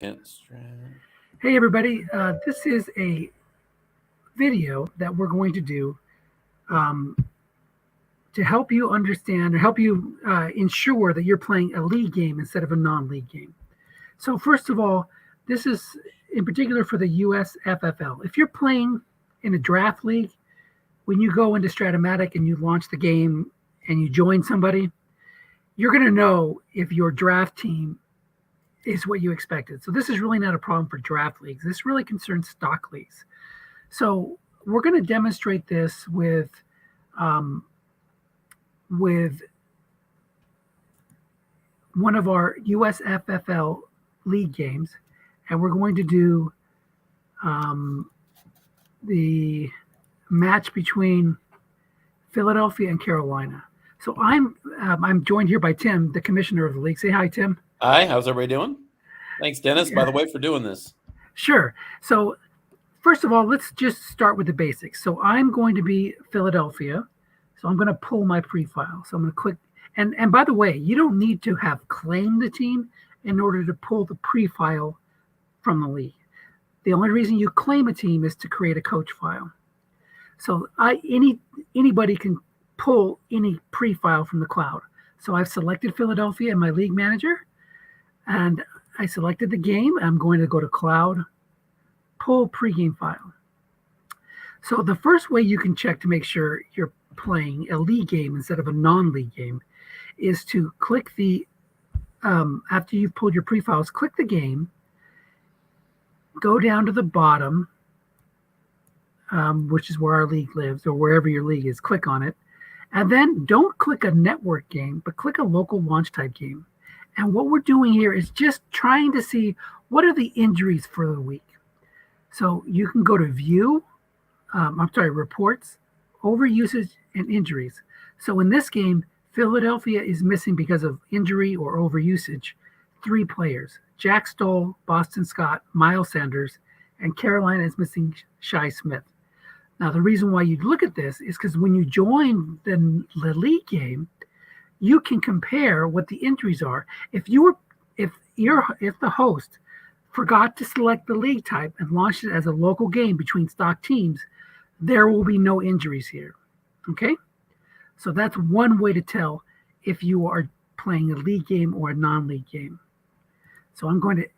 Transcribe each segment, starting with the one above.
Hey everybody, this is a video that we're going to do um, to help you understand or help you ensure that you're playing a league game instead of a non-league game. So first of all, this is in particular for the USFFL. If you're playing in a draft league, when you go into Strat-O-Matic and you launch the game and you join somebody, you're going to know if your draft team is what you expected. So this is really not a problem for draft leagues. This really concerns stock leagues. So we're going to demonstrate this with one of our USFFL league games, and we're going to do the match between Philadelphia and Carolina. So I'm joined here by Tim, the commissioner of the league. Say hi, Tim. Hi, how's everybody doing? Thanks, Dennis, by the way, for doing this. Sure. So first of all, let's just start with the basics. So I'm going to be Philadelphia. So I'm going to pull my pre-file. So I'm going to click. And by the way, you don't need to have claimed the team in order to pull the pre-file from the league. The only reason you claim a team is to create a coach file. So anybody can pull any pre-file from the cloud. So I've selected Philadelphia in my league manager, and I selected the game. I'm going to go to cloud, pull pregame file. So the first way you can check to make sure you're playing a league game instead of a non-league game is to click the, after you've pulled your pre-files, click the game, go down to the bottom, which is where our league lives or wherever your league is, click on it. And then don't click a network game, but click a local launch type game. And what we're doing here is just trying to see what are the injuries for the week. So you can go to view, reports, overusage, and injuries. So in this game, Philadelphia is missing because of injury or overusage 3 players: Jack Stoll, Boston Scott, Miles Sanders, and Carolina is missing Shai Smith. Now, the reason why you'd look at this is because when you join the league game, you can compare what the injuries are. If the host forgot to select the league type and launched it as a local game between stock teams, there will be no injuries here. Okay? So that's one way to tell if you are playing a league game or a non-league game. So I'm going to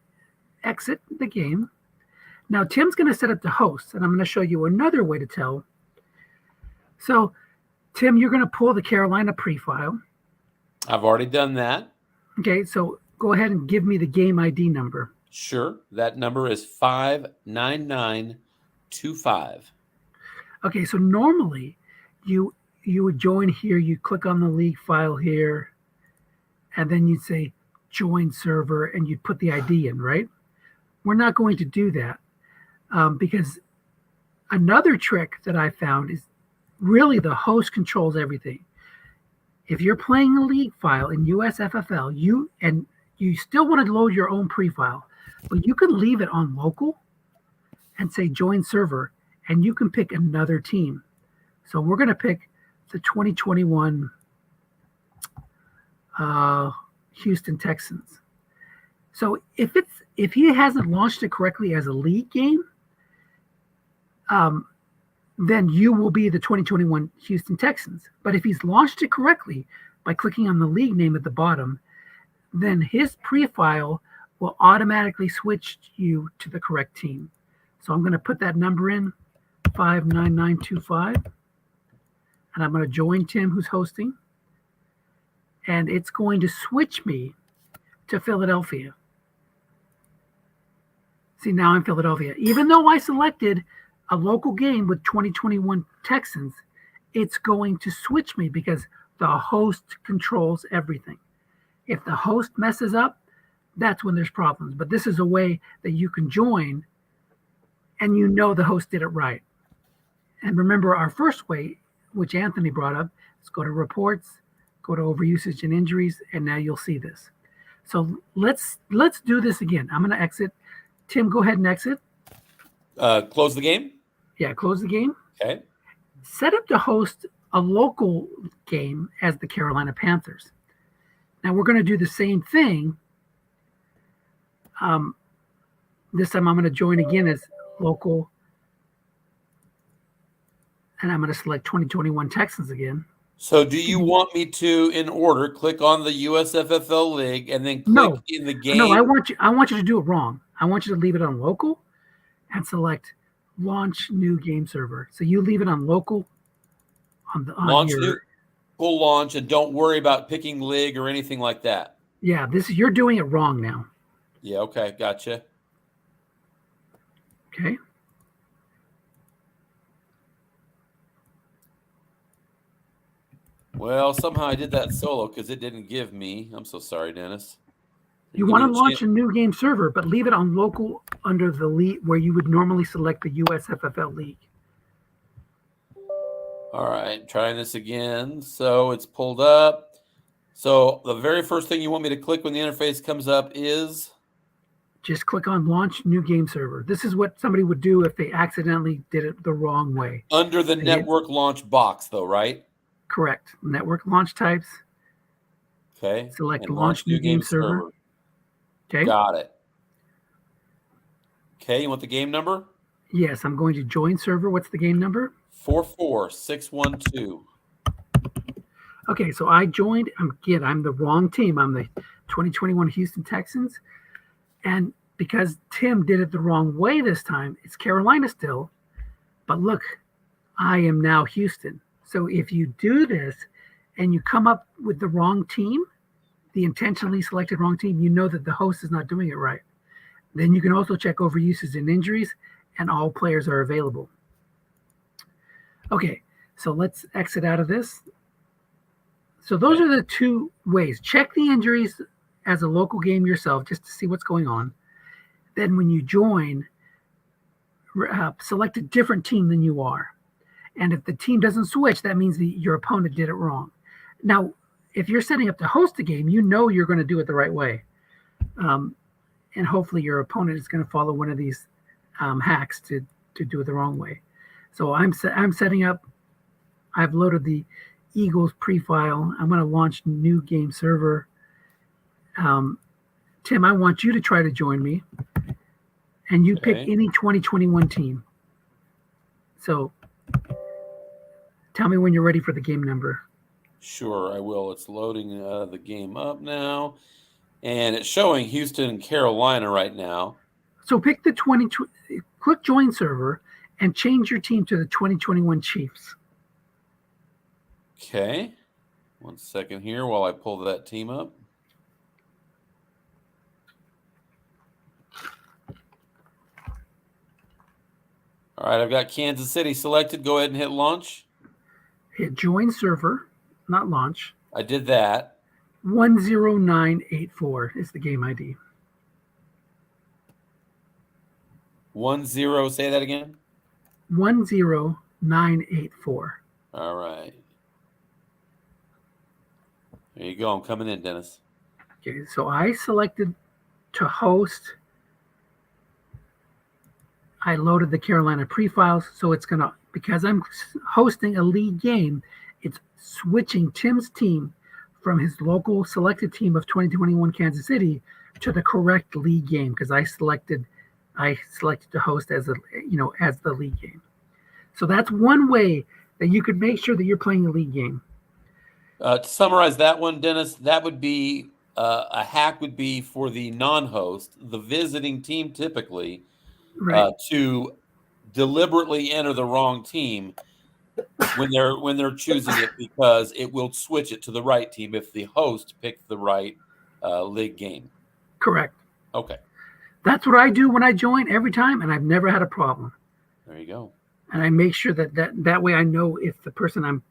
exit the game. Now, Tim's going to set up the host, and I'm going to show you another way to tell. So, Tim, you're going to pull the Carolina pre-file. I've already done that. Okay, so go ahead and give me the game ID number. Sure. That number is 59925. Okay, so normally you would join here, you click on the league file here, and then you'd say join server, and you'd put the ID in, right? We're not going to do that. Because another trick that I found is really the host controls everything. If you're playing a league file in USFFL, you still want to load your own pre-file, but you can leave it on local and say join server, and you can pick another team. So we're going to pick the 2021 Houston Texans. So if he hasn't launched it correctly as a league game, then you will be the 2021 Houston Texans. But if he's launched it correctly by clicking on the league name at the bottom, then his pre-file will automatically switch you to the correct team. So I'm going to put that number in, 59925, and I'm going to join Tim, who's hosting, and it's going to switch me to Philadelphia. See, now I'm Philadelphia. Even though I selected a local game with 2021 Texans, it's going to switch me because the host controls everything. If the host messes up, that's when there's problems. But this is a way that you can join and you know the host did it right. And remember our first way, which Anthony brought up, is go to reports, go to overusage and injuries, and now you'll see this. So let's do this again. I'm going to exit. Tim, go ahead and exit. Close the game? Yeah, close the game. Okay. Set up to host a local game as the Carolina Panthers. Now we're going to do the same thing This time I'm going to join again as local, and I'm going to select 2021 Texans again. So do you want me to, in order, click on the USFFL League and then click in the game? No, I want you to do it wrong. I want you to leave it on local and select launch new game server. So you leave it on local launch new full launch, and don't worry about picking league or anything like that. Yeah, you're doing it wrong now. Yeah, okay, gotcha. Okay. Well, somehow I did that solo because it didn't give me. I'm so sorry, Dennis. You want to launch a new game server, but leave it on local under the league where you would normally select the USFFL League. All right, trying this again. So it's pulled up. So the very first thing you want me to click when the interface comes up is? Just click on launch new game server. This is what somebody would do if they accidentally did it the wrong way. Under the network launch box, though, right? Correct. Network launch types. Okay. Select launch new game server. Okay. Got it. Okay, you want the game number? Yes, I'm going to join server. What's the game number? 44612. Okay, so I joined. Again, I'm the wrong team. I'm the 2021 Houston Texans. And because Tim did it the wrong way this time, it's Carolina still. But look, I am now Houston. So if you do this and you come up with the wrong team, the intentionally selected wrong team, you know that the host is not doing it right. Then you can also check overuses and injuries, and all players are available. Okay, so let's exit out of this. So those are the two ways. Check the injuries as a local game yourself just to see what's going on. Then when you join, select a different team than you are. And if the team doesn't switch, that means your opponent did it wrong. Now, if you're setting up to host a game, you know you're going to do it the right way. And hopefully your opponent is going to follow one of these hacks to do it the wrong way. So I'm setting up. I've loaded the Eagles pre-file. I'm going to launch new game server. Tim, I want you to try to join me. And you pick any 2021 team. So tell me when you're ready for the game number. Sure, I will. It's loading the game up now. And it's showing Houston and Carolina right now. So pick the click join server and change your team to the 2021 Chiefs. Okay. 1 second here while I pull that team up. All right, I've got Kansas City selected. Go ahead and hit launch. Hit join server, not launch. I did that. 10984 is the game ID. 10, say that again. 10984. All right. There you go. I'm coming in, Dennis. Okay, so I selected to host. I loaded the Carolina pre-files, so it's going to, because I'm hosting a league game, it's switching Tim's team from his local selected team of 2021 Kansas City to the correct league game because I selected to host as the league game. So that's one way that you could make sure that you're playing a league game. To summarize that one, Dennis, that would be a hack would be for the non-host, the visiting team typically, right. To deliberately enter the wrong team when they're choosing it because it will switch it to the right team if the host picked the right league game. Correct. Okay. That's what I do when I join every time, and I've never had a problem. There you go. And I make sure that way I know if the person I'm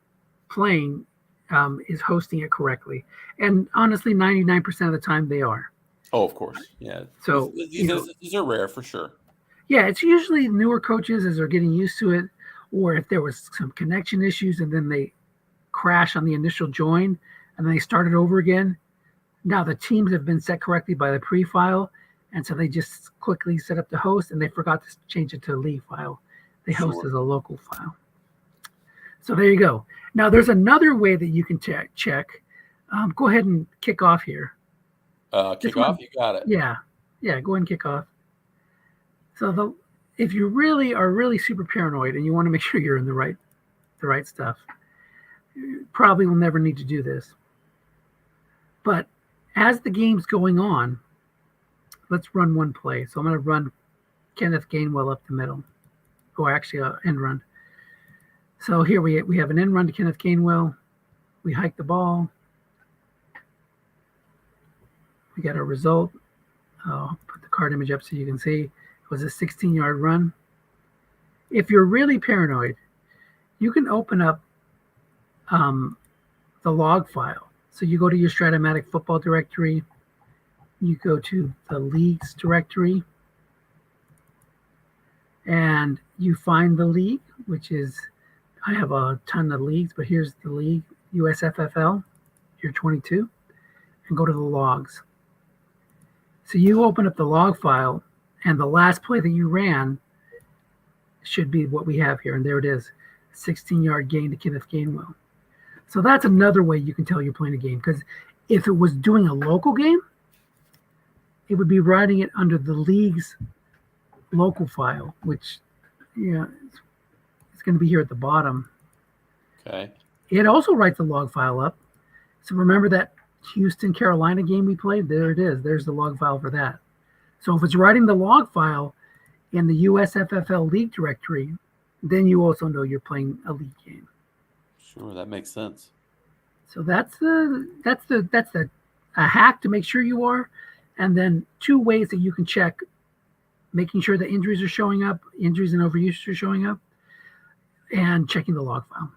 playing is hosting it correctly. And honestly, 99% of the time they are. Oh, of course. Yeah. So these are rare for sure. Yeah, it's usually newer coaches as they're getting used to it, or if there was some connection issues and then they crash on the initial join and then they start it over again. Now the teams have been set correctly by the pre-file, and so they just quickly set up the host and they forgot to change it to a league file. They host as a local file. So there you go. Now there's another way that you can check. Go ahead and kick off here. Kick off? You got it. Yeah. Go ahead and kick off. So if you really are really super paranoid and you want to make sure you're in the right stuff, you probably will never need to do this. But as the game's going on, let's run one play. So I'm going to run Kenneth Gainwell up the middle. Or actually, end run. So here we have an end run to Kenneth Gainwell. We hike the ball. We get a result. I'll put the card image up so you can see. It was a 16-yard run. If you're really paranoid, you can open up the log file. So you go to your Strat-O-Matic football directory. You go to the leagues directory. And you find the league, which is, I have a ton of leagues, but here's the league, USFFL, year 22, and go to the logs. So you open up the log file, and the last play that you ran should be what we have here, and there it is, 16-yard gain to Kenneth Gainwell. So that's another way you can tell you're playing a game, because if it was doing a local game, it would be writing it under the league's local file, which it's going to be here at the bottom. Okay. It also writes the log file up. So remember that Houston Carolina game we played? There it is. There's the log file for that. So if it's writing the log file in the USFFL league directory, then you also know you're playing a league game. Sure, that makes sense. So that's a hack to make sure you are, and then 2 ways that you can check making sure the injuries are showing up, injuries and overuse are showing up, and checking the log file.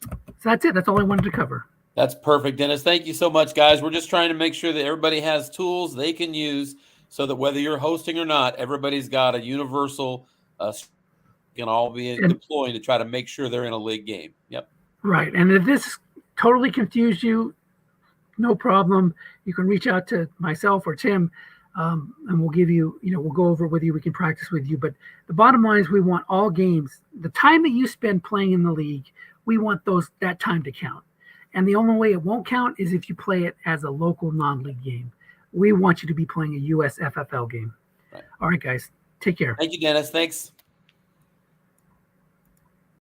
So that's it. That's all I wanted to cover. That's perfect, Dennis. Thank you so much, guys. We're just trying to make sure that everybody has tools they can use so that whether you're hosting or not, everybody's got a universal can all be deploying to try to make sure they're in a league game. Yep. Right. And if this totally confused you, no problem. You can reach out to myself or Tim, and we'll give you, we'll go over it with you. We can practice with you. But the bottom line is we want all games, the time that you spend playing in the league, we want that time to count. And the only way it won't count is if you play it as a local non-league game. We want you to be playing a USFFL game. Right. All right, guys. Take care. Thank you, Dennis. Thanks.